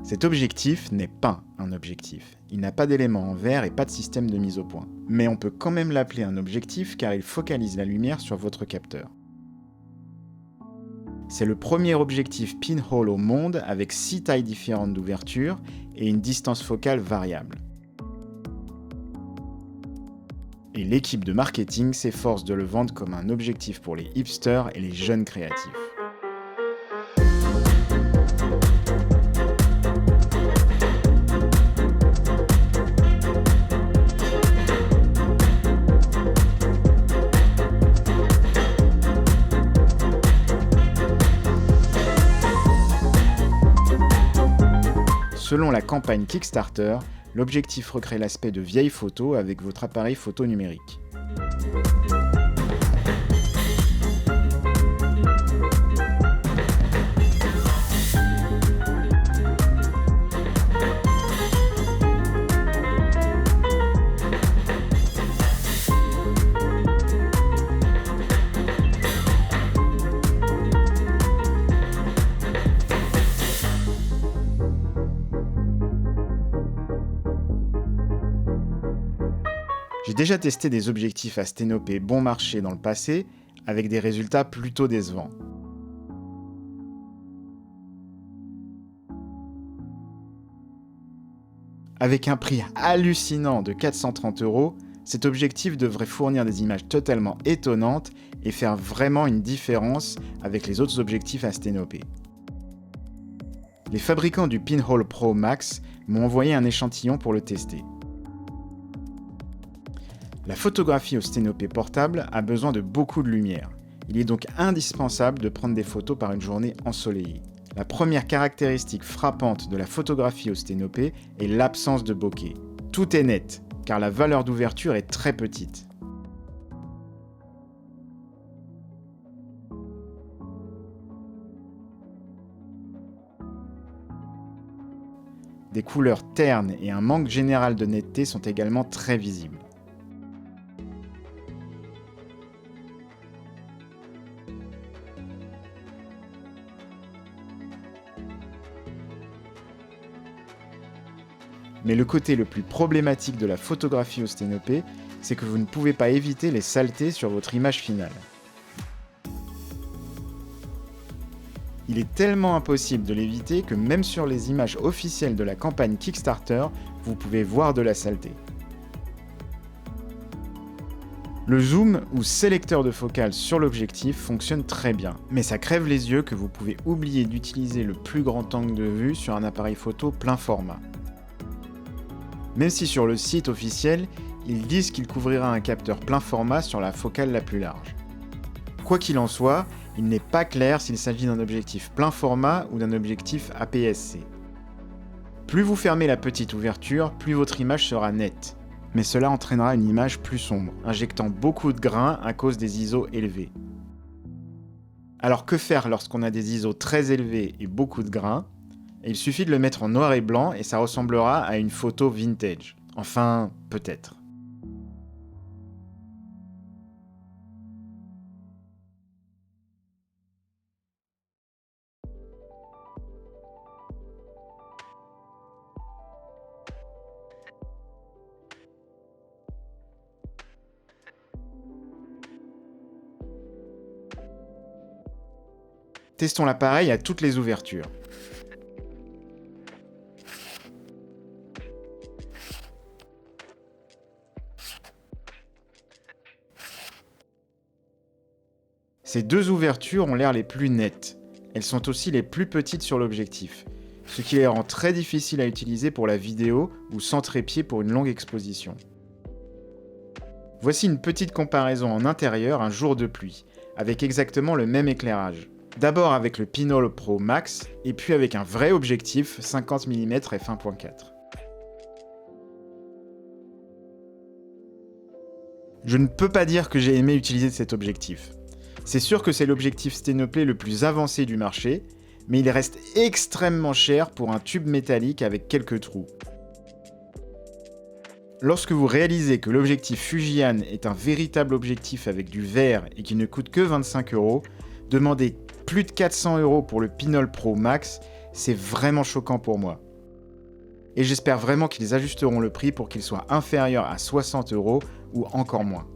Cet objectif n'est pas un objectif. Il n'a pas d'éléments en verre et pas de système de mise au point. Mais on peut quand même l'appeler un objectif car il focalise la lumière sur votre capteur. C'est le premier objectif pinhole au monde avec 6 tailles différentes d'ouverture et une distance focale variable. Et l'équipe de marketing s'efforce de le vendre comme un objectif pour les hipsters et les jeunes créatifs. Selon la campagne Kickstarter, l'objectif recrée l'aspect de vieille photo avec votre appareil photo numérique. J'ai déjà testé des objectifs à sténopée bon marché dans le passé, avec des résultats plutôt décevants. Avec un prix hallucinant de 430 €, cet objectif devrait fournir des images totalement étonnantes et faire vraiment une différence avec les autres objectifs à sténopée. Les fabricants du Pinhole Pro Max m'ont envoyé un échantillon pour le tester. La photographie au sténopée portable a besoin de beaucoup de lumière. Il est donc indispensable de prendre des photos par une journée ensoleillée. La première caractéristique frappante de la photographie au sténopée est l'absence de bokeh. Tout est net, car la valeur d'ouverture est très petite. Des couleurs ternes et un manque général de netteté sont également très visibles. Mais le côté le plus problématique de la photographie au sténopée, c'est que vous ne pouvez pas éviter les saletés sur votre image finale. Il est tellement impossible de l'éviter que même sur les images officielles de la campagne Kickstarter, vous pouvez voir de la saleté. Le zoom ou sélecteur de focale sur l'objectif fonctionne très bien, mais ça crève les yeux que vous pouvez oublier d'utiliser le plus grand angle de vue sur un appareil photo plein format. Même si sur le site officiel, ils disent qu'il couvrira un capteur plein format sur la focale la plus large. Quoi qu'il en soit, il n'est pas clair s'il s'agit d'un objectif plein format ou d'un objectif APS-C. Plus vous fermez la petite ouverture, plus votre image sera nette. Mais cela entraînera une image plus sombre, injectant beaucoup de grains à cause des ISO élevés. Alors que faire lorsqu'on a des ISO très élevés et beaucoup de grains ? Il suffit de le mettre en noir et blanc et ça ressemblera à une photo vintage. Enfin, peut-être. Testons l'appareil à toutes les ouvertures. Ces deux ouvertures ont l'air les plus nettes. Elles sont aussi les plus petites sur l'objectif, ce qui les rend très difficiles à utiliser pour la vidéo ou sans trépied pour une longue exposition. Voici une petite comparaison en intérieur un jour de pluie, avec exactement le même éclairage. D'abord avec le Pinhole Pro Max, et puis avec un vrai objectif 50 mm f1.4. Je ne peux pas dire que j'ai aimé utiliser cet objectif. C'est sûr que c'est l'objectif sténopée le plus avancé du marché, mais il reste extrêmement cher pour un tube métallique avec quelques trous. Lorsque vous réalisez que l'objectif Fujian est un véritable objectif avec du verre et qui ne coûte que 25 €, demander plus de 400 € pour le Pinhole Pro Max, c'est vraiment choquant pour moi. Et j'espère vraiment qu'ils ajusteront le prix pour qu'il soit inférieur à 60 € ou encore moins.